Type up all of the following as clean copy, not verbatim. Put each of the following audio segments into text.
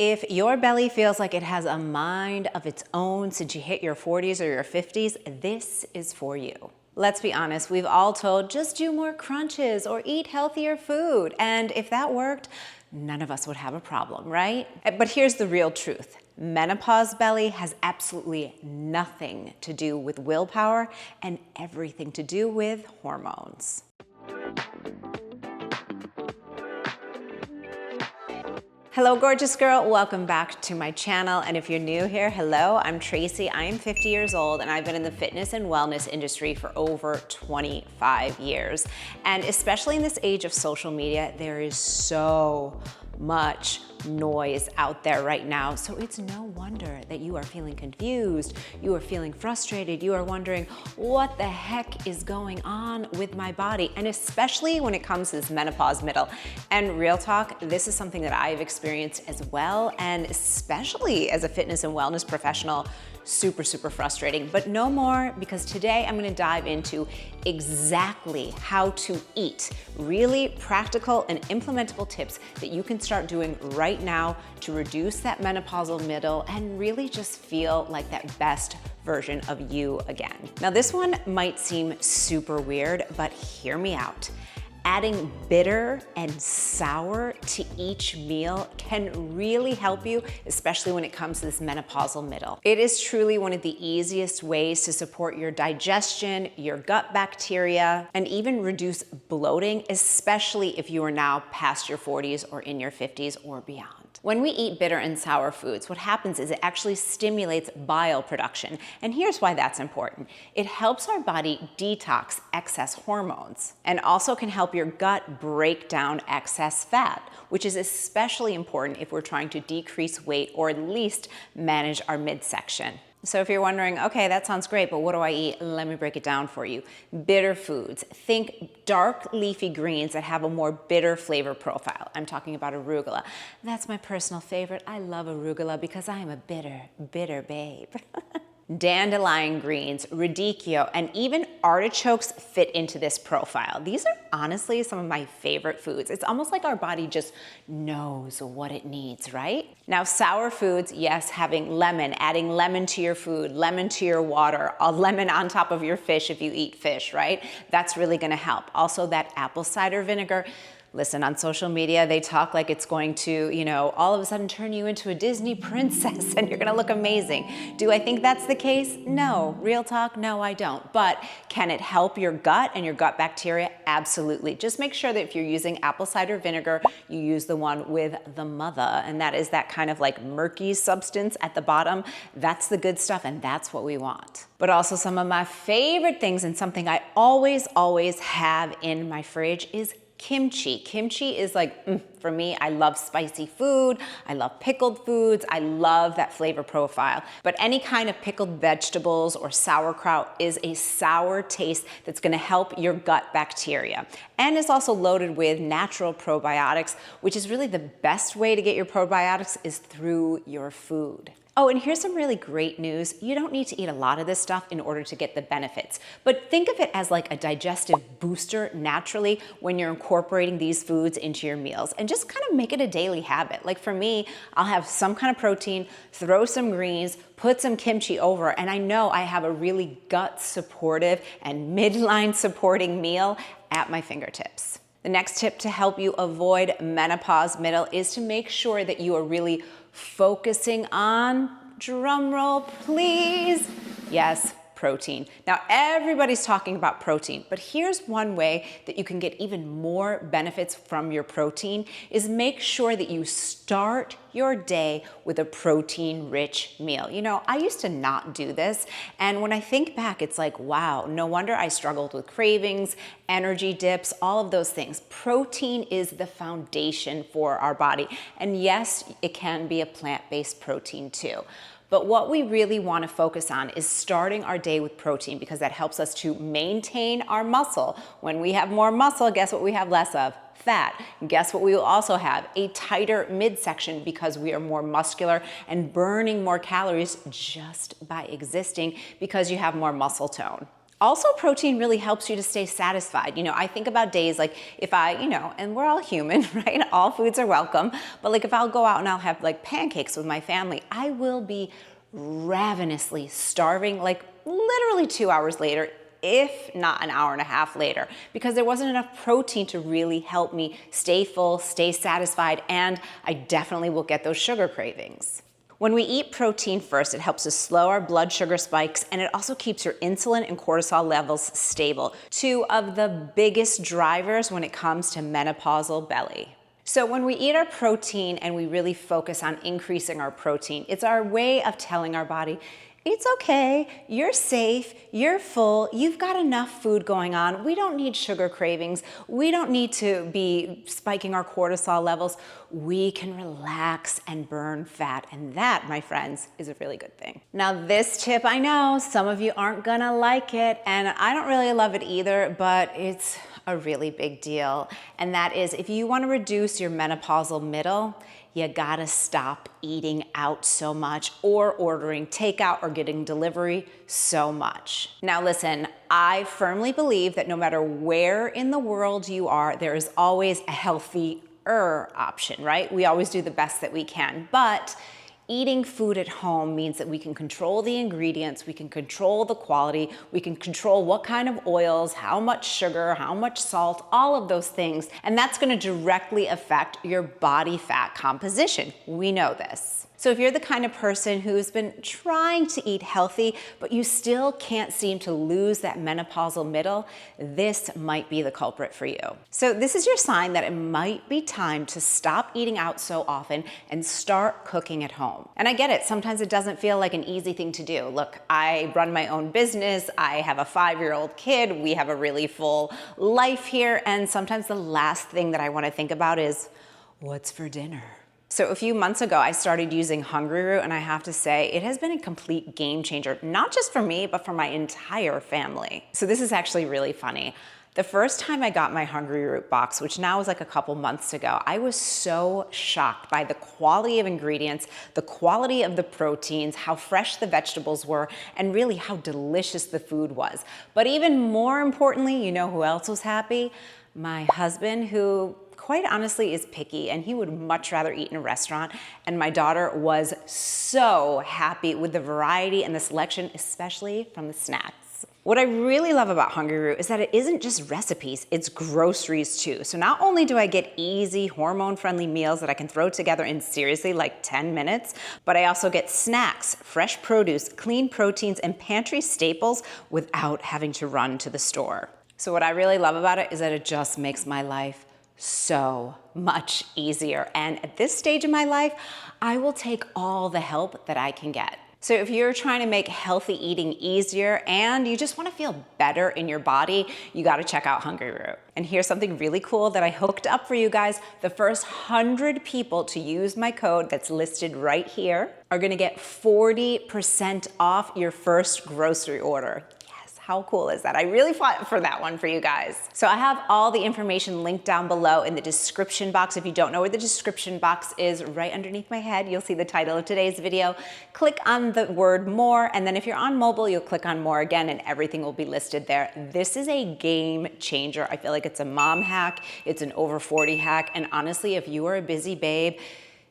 If your belly feels like it has a mind of its own since you hit your 40s or your 50s, this is for you. Let's be honest, we've all told just do more crunches or eat healthier food. And if that worked, none of us would have a problem, right? But here's the real truth. Menopause belly has absolutely nothing to do with willpower and everything to do with hormones. Hello, gorgeous girl. Welcome back to my channel. And if you're new here, hello, I'm Tracy. I'm 50 years old and I've been in the fitness and wellness industry for over 25 years. And especially in this age of social media, there is so much noise out there right now. So it's no wonder that you are feeling confused, you are feeling frustrated, you are wondering what the heck is going on with my body, and especially when it comes to this menopause middle. And real talk, this is something that I've experienced as well, and especially as a fitness and wellness professional, super frustrating. But no more, because today I'm gonna dive into exactly how to eat, really practical and implementable tips that you can start doing right now to reduce that menopausal middle and really just feel like that best version of you again. Now, this one might seem super weird, but hear me out. Adding bitter and sour to each meal can really help you, especially when it comes to this menopausal middle. It is truly one of the easiest ways to support your digestion, your gut bacteria, and even reduce bloating, especially if you are now past your 40s or in your 50s or beyond. When we eat bitter and sour foods, what happens is it actually stimulates bile production. And here's why that's important. It helps our body detox excess hormones and also can help your gut break down excess fat, which is especially important if we're trying to decrease weight or at least manage our midsection. So if you're wondering, okay, that sounds great, but what do I eat? Let me break it down for you. Bitter foods. Think dark leafy greens that have a more bitter flavor profile. I'm talking about arugula. That's my personal favorite. I love arugula because I am a bitter babe. Dandelion greens, radicchio, and even artichokes fit into this profile. These are honestly some of my favorite foods. It's almost like our body just knows what it needs, right? Now, sour foods, yes, having lemon, adding lemon to your food, lemon to your water, a lemon on top of your fish if you eat fish, right? That's really gonna help. Also, that apple cider vinegar. Listen, on social media, they talk like it's going to, all of a sudden turn you into a Disney princess and you're gonna look amazing. Do I think that's the case? No. Real talk, no, I don't. But can it help your gut and your gut bacteria? Absolutely. Just make sure that if you're using apple cider vinegar, you use the one with the mother, and that is that kind of like murky substance at the bottom. That's the good stuff, and that's what we want. But also some of my favorite things, and something I always have in my fridge, is kimchi. Kimchi is like, for me, I love spicy food. I love pickled foods. I love that flavor profile. But any kind of pickled vegetables or sauerkraut is a sour taste that's gonna help your gut bacteria. And is also loaded with natural probiotics, which is really the best way to get your probiotics is through your food. Oh, and here's some really great news. You don't need to eat a lot of this stuff in order to get the benefits, but think of it as like a digestive booster naturally when you're incorporating these foods into your meals, and just kind of make it a daily habit. Like for me, I'll have some kind of protein, throw some greens, put some kimchi over, and I know I have a really gut supportive and midline supporting meal at my fingertips. The next tip to help you avoid menopause middle is to make sure that you are really focusing on, drum roll please, yes, protein. Now, everybody's talking about protein, but here's one way that you can get even more benefits from your protein is make sure that you start your day with a protein-rich meal. I used to not do this, and when I think back, it's like, wow, no wonder I struggled with cravings, energy dips, all of those things. Protein is the foundation for our body, and yes, it can be a plant-based protein too. But what we really want to focus on is starting our day with protein, because that helps us to maintain our muscle. When we have more muscle, guess what we have less of? Fat. Guess what we will also have? A tighter midsection, because we are more muscular and burning more calories just by existing because you have more muscle tone. Also, protein really helps you to stay satisfied. I think about days like if and we're all human, right? All foods are welcome. But like if I'll go out and I'll have like pancakes with my family, I will be ravenously starving like literally 2 hours later, if not an hour and a half later, because there wasn't enough protein to really help me stay full, stay satisfied, and I definitely will get those sugar cravings. When we eat protein first, it helps to slow our blood sugar spikes, and it also keeps your insulin and cortisol levels stable, two of the biggest drivers when it comes to menopausal belly. So when we eat our protein and we really focus on increasing our protein, it's our way of telling our body, it's okay, you're safe, you're full, you've got enough food going on, we don't need sugar cravings, we don't need to be spiking our cortisol levels, we can relax and burn fat, and that, my friends, is a really good thing. Now this tip, I know some of you aren't gonna like it, and I don't really love it either, but it's a really big deal, and that is if you wanna reduce your menopausal middle, you gotta stop eating out so much or ordering takeout or getting delivery so much. Now listen, I firmly believe that no matter where in the world you are, there is always a healthier option, right? We always do the best that we can, but eating food at home means that we can control the ingredients, we can control the quality, we can control what kind of oils, how much sugar, how much salt, all of those things. And that's gonna directly affect your body fat composition. We know this. So if you're the kind of person who's been trying to eat healthy, but you still can't seem to lose that menopausal middle, this might be the culprit for you. So this is your sign that it might be time to stop eating out so often and start cooking at home. And I get it, sometimes it doesn't feel like an easy thing to do. Look, I run my own business, I have a 5-year-old kid, we have a really full life here, and sometimes the last thing that I wanna think about is, what's for dinner? So a few months ago, I started using Hungry Root, and I have to say, it has been a complete game changer, not just for me, but for my entire family. So this is actually really funny. The first time I got my Hungry Root box, which now was like a couple months ago, I was so shocked by the quality of ingredients, the quality of the proteins, how fresh the vegetables were, and really how delicious the food was. But even more importantly, you know who else was happy? My husband, who quite honestly is picky, and he would much rather eat in a restaurant. And my daughter was so happy with the variety and the selection, especially from the snacks. What I really love about Hungry Root is that it isn't just recipes, it's groceries too. So not only do I get easy, hormone-friendly meals that I can throw together in seriously like 10 minutes, but I also get snacks, fresh produce, clean proteins, and pantry staples without having to run to the store. So what I really love about it is that it just makes my life so much easier. And at this stage of my life, I will take all the help that I can get. So if you're trying to make healthy eating easier and you just want to feel better in your body, you got to check out Hungry Root. And here's something really cool that I hooked up for you guys. The first 100 people to use my code that's listed right here are going to get 40% off your first grocery order. How cool is that? I really fought for that one for you guys. So I have all the information linked down below in the description box. If you don't know where the description box is, right underneath my head, you'll see the title of today's video. Click on the word more, and then if you're on mobile, you'll click on more again, and everything will be listed there. This is a game changer. I feel like it's a mom hack, it's an over 40 hack, and honestly, if you are a busy babe,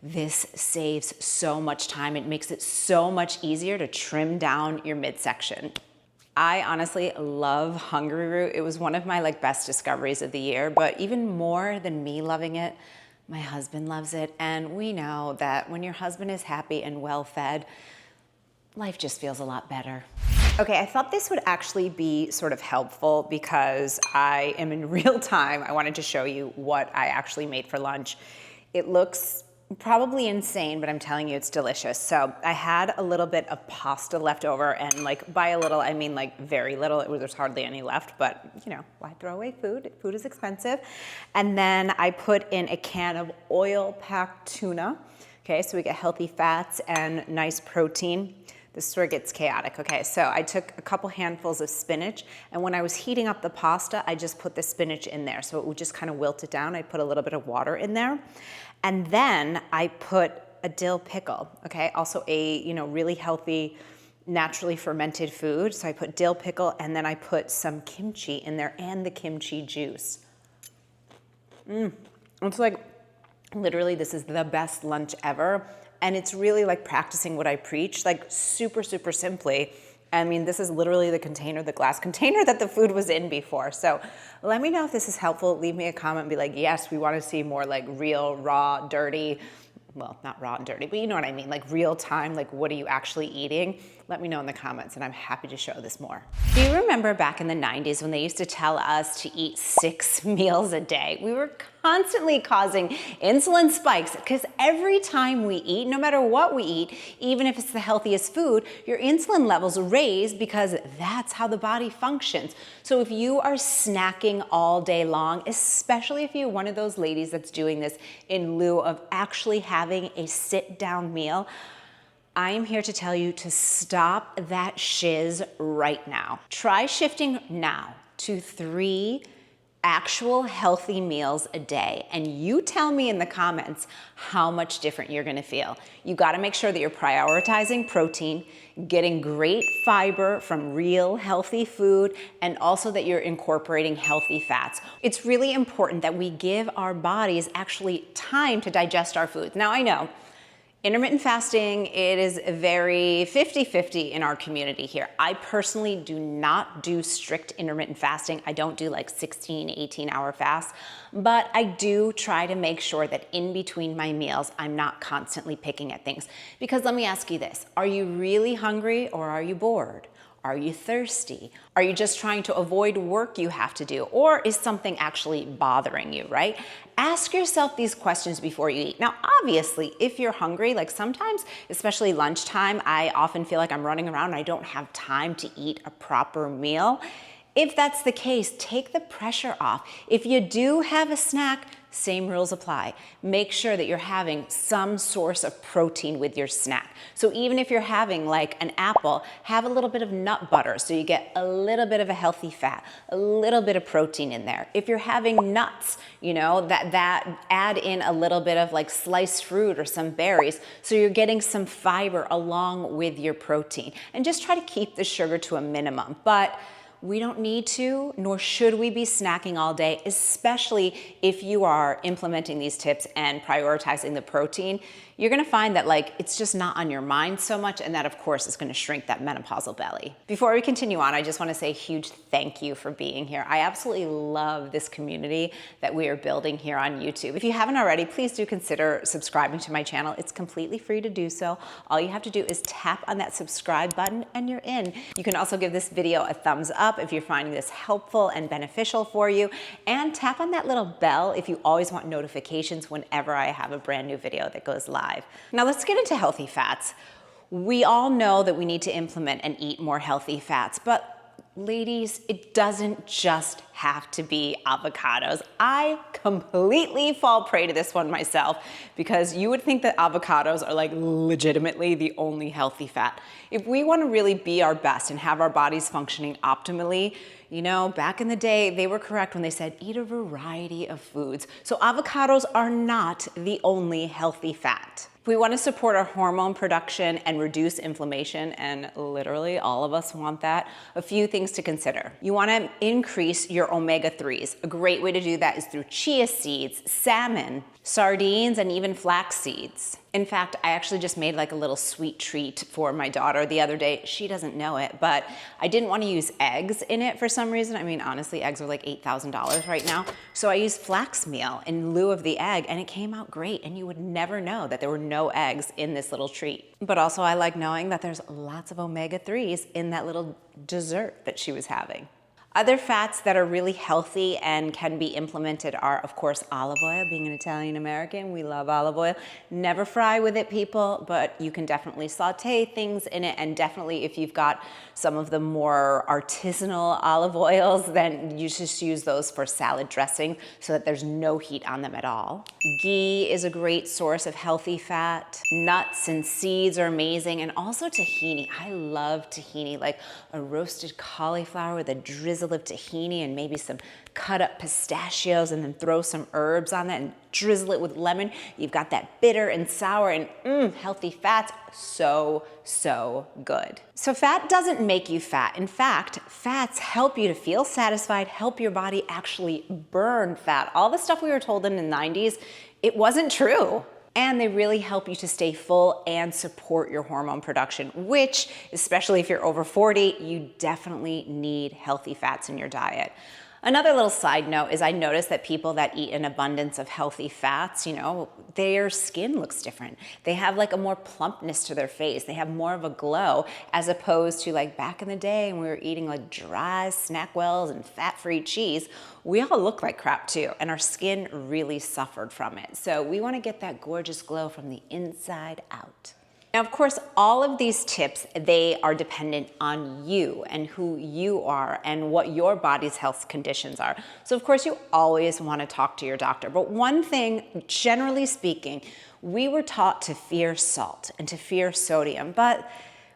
this saves so much time. It makes it so much easier to trim down your midsection. I honestly love Hungry Root. It was one of my best discoveries of the year, but even more than me loving it, my husband loves it. And we know that when your husband is happy and well-fed, life just feels a lot better. Okay, I thought this would actually be sort of helpful because I am in real time. I wanted to show you what I actually made for lunch. It looks probably insane, but I'm telling you it's delicious. So I had a little bit of pasta left over, and by a little, I mean very little. There's hardly any left, but why throw away food? Food is expensive. And then I put in a can of oil-packed tuna. Okay, so we get healthy fats and nice protein. This is where it gets chaotic. Okay, so I took a couple handfuls of spinach, and when I was heating up the pasta, I just put the spinach in there. So it would just kind of wilt it down. I put a little bit of water in there. And then I put a dill pickle, okay? Also a, really healthy naturally fermented food. So I put dill pickle and then I put some kimchi in there and the kimchi juice. It's like, literally, this is the best lunch ever. And it's really like practicing what I preach, like super, super simply. I mean, this is literally the container, the glass container that the food was in before. So let me know if this is helpful. Leave me a comment and be like, yes, we want to see more like real, raw, dirty, well, not raw and dirty, but you know what I mean, like real time, like what are you actually eating? Let me know in the comments and I'm happy to show this more. Do you remember back in the 90s when they used to tell us to eat 6 meals a day? We were constantly causing insulin spikes because every time we eat, no matter what we eat, even if it's the healthiest food, your insulin levels raise because that's how the body functions. So if you are snacking all day long, especially if you're one of those ladies that's doing this in lieu of actually having a sit-down meal, I am here to tell you to stop that shiz right now. Try shifting now to 3 actual healthy meals a day, and you tell me in the comments how much different you're gonna feel. You gotta make sure that you're prioritizing protein, getting great fiber from real healthy food, and also that you're incorporating healthy fats. It's really important that we give our bodies actually time to digest our foods. Now I know, intermittent fasting, it is very 50-50 in our community here. I personally do not do strict intermittent fasting. I don't do like 16, 18-hour fasts, but I do try to make sure that in between my meals, I'm not constantly picking at things. Because let me ask you this, are you really hungry or are you bored? Are you thirsty? Are you just trying to avoid work you have to do? Or is something actually bothering you, right? Ask yourself these questions before you eat. Now, obviously, if you're hungry, like sometimes, especially lunchtime, I often feel like I'm running around and I don't have time to eat a proper meal. If that's the case, take the pressure off. If you do have a snack, same rules apply. Make sure that you're having some source of protein with your snack. So even if you're having like an apple, have a little bit of nut butter so you get a little bit of a healthy fat, a little bit of protein in there. If you're having nuts, you know, that add in a little bit of like sliced fruit or some berries so you're getting some fiber along with your protein. And just try to keep the sugar to a minimum. But we don't need to, nor should we be snacking all day, especially if you are implementing these tips and prioritizing the protein. You're gonna find that like it's just not on your mind so much, and that of course is gonna shrink that menopausal belly. Before we continue on, I just wanna say a huge thank you for being here. I absolutely love this community that we are building here on YouTube. If you haven't already, please do consider subscribing to my channel. It's completely free to do so. All you have to do is tap on that subscribe button and you're in. You can also give this video a thumbs up if you're finding this helpful and beneficial for you, and tap on that little bell if you always want notifications whenever I have a brand new video that goes live. Now let's get into healthy fats. We all know that we need to implement and eat more healthy fats, but ladies, it doesn't just have to be avocados. I completely fall prey to this one myself because you would think that avocados are like legitimately the only healthy fat. If we want to really be our best and have our bodies functioning optimally, you know, back in the day, they were correct when they said eat a variety of foods. So avocados are not the only healthy fat. If we want to support our hormone production and reduce inflammation, and literally all of us want that, a few things to consider. You want to increase your omega-3s. A great way to do that is through chia seeds, salmon, sardines, and even flax seeds. In fact, I actually just made like a little sweet treat for my daughter the other day. She doesn't know it, but I didn't want to use eggs in it for some reason. I mean, honestly, eggs are like $8,000 right now. So I used flax meal in lieu of the egg, and it came out great. And you would never know that there were no eggs in this little treat. But also I like knowing that there's lots of omega-3s in that little dessert that she was having. Other fats that are really healthy and can be implemented are, of course, olive oil. Being an Italian American, we love olive oil. Never fry with it, people, but you can definitely saute things in it, and definitely if you've got some of the more artisanal olive oils, then you just use those for salad dressing so that there's no heat on them at all. Ghee is a great source of healthy fat. Nuts and seeds are amazing, and also tahini. I love tahini, like a roasted cauliflower with a drizzle drizzle of tahini and maybe some cut up pistachios, and then throw some herbs on that and drizzle it with lemon. You've got that bitter and sour and healthy fats. So, so good. So fat doesn't make you fat. In fact, fats help you to feel satisfied, help your body actually burn fat. All the stuff we were told in the 90s, it wasn't true. And they really help you to stay full and support your hormone production, which, especially if you're over 40, you definitely need healthy fats in your diet. Another little side note is I noticed that people that eat an abundance of healthy fats, their skin looks different. They have like a more plumpness to their face. They have more of a glow, as opposed to like back in the day when we were eating like dry SnackWells and fat-free cheese. We all look like crap too, and our skin really suffered from it. So we want to get that gorgeous glow from the inside out. Now, of course, all of these tips, they are dependent on you and who you are and what your body's health conditions are. So of course, you always want to talk to your doctor. But one thing, generally speaking, we were taught to fear salt and to fear sodium, but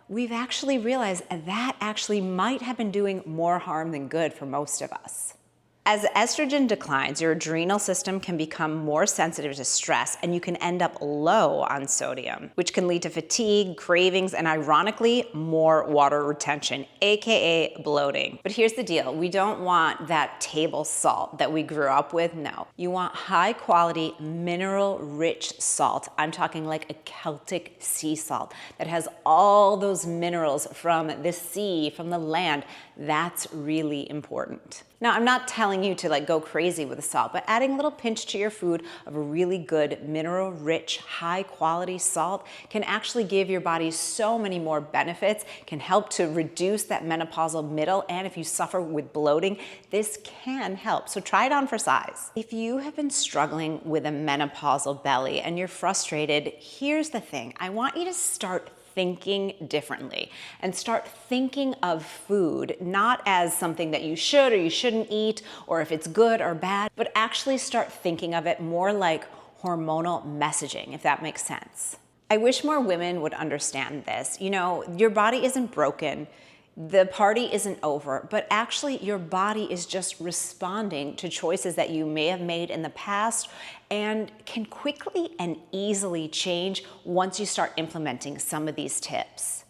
we've actually realized that actually might have been doing more harm than good for most of us. As estrogen declines, your adrenal system can become more sensitive to stress, and you can end up low on sodium, which can lead to fatigue, cravings, and ironically, more water retention, aka bloating. But here's the deal. We don't want that table salt that we grew up with. No. You want high quality, mineral-rich salt. I'm talking like a Celtic sea salt that has all those minerals from the sea, from the land. That's really important. Now, I'm not telling you to like go crazy with the salt, but adding a little pinch to your food of a really good mineral-rich, high-quality salt can actually give your body so many more benefits, can help to reduce that menopausal middle, and if you suffer with bloating, this can help. So try it on for size. If you have been struggling with a menopausal belly and you're frustrated, here's the thing. I want you to start thinking differently and start thinking of food not as something that you should or you shouldn't eat, or if it's good or bad, but actually start thinking of it more like hormonal messaging, if that makes sense. I wish more women would understand this. Your body isn't broken. The party isn't over, but actually your body is just responding to choices that you may have made in the past and can quickly and easily change once you start implementing some of these tips.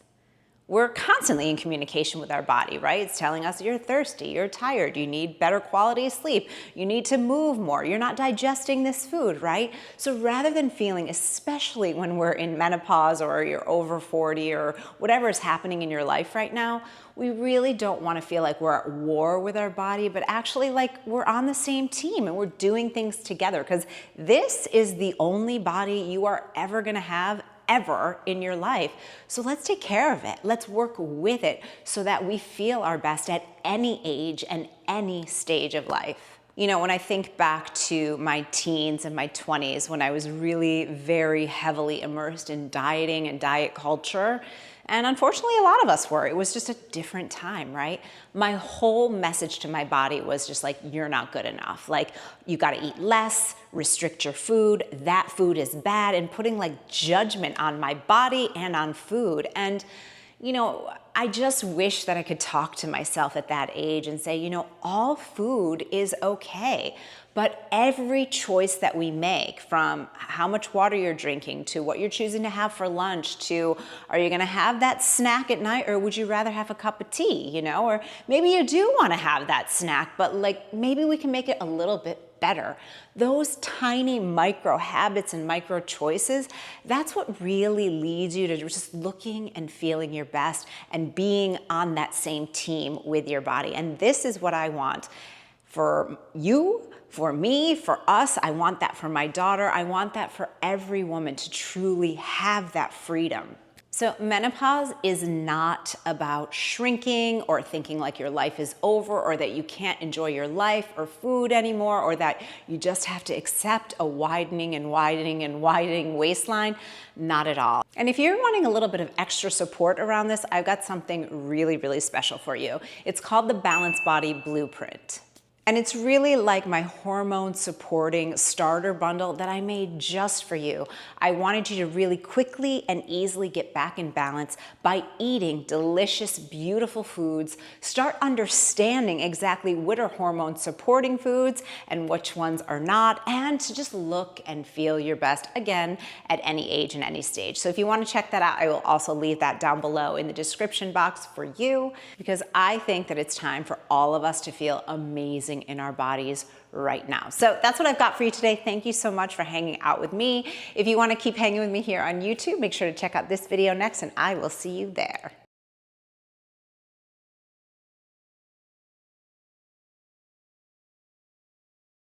We're constantly in communication with our body, right? It's telling us you're thirsty, you're tired, you need better quality sleep, you need to move more, you're not digesting this food, right? So rather than feeling, especially when we're in menopause or you're over 40 or whatever is happening in your life right now, we really don't want to feel like we're at war with our body, but actually like we're on the same team and we're doing things together, because this is the only body you are ever going to have ever in your life. So let's take care of it. Let's work with it so that we feel our best at any age and any stage of life. When I think back to my teens and my 20s, when I was really very heavily immersed in dieting and diet culture, and unfortunately a lot of us were, it was just a different time, right? My whole message to my body was just like, you're not good enough. Like, you gotta eat less, restrict your food, that food is bad, and putting like judgment on my body and on food. And I just wish that I could talk to myself at that age and say, all food is okay. But every choice that we make, from how much water you're drinking to what you're choosing to have for lunch to, are you gonna have that snack at night or would you rather have a cup of tea, Or maybe you do wanna have that snack, but like maybe we can make it a little bit better. Those tiny micro habits and micro choices, that's what really leads you to just looking and feeling your best and being on that same team with your body. And this is what I want for you, for me, for us. I want that for my daughter. I want that for every woman, to truly have that freedom. So menopause is not about shrinking or thinking like your life is over or that you can't enjoy your life or food anymore, or that you just have to accept a widening and widening and widening waistline. Not at all. And if you're wanting a little bit of extra support around this, I've got something really, really special for you. It's called the Balanced Body Blueprint. And it's really like my hormone supporting starter bundle that I made just for you. I wanted you to really quickly and easily get back in balance by eating delicious, beautiful foods. Start understanding exactly what are hormone supporting foods and which ones are not, and to just look and feel your best, again, at any age and any stage. So if you want to check that out, I will also leave that down below in the description box for you, because I think that it's time for all of us to feel amazing in our bodies right now. So that's what I've got for you today. Thank you so much for hanging out with me. If you want to keep hanging with me here on YouTube, make sure to check out this video next, and I will see you there.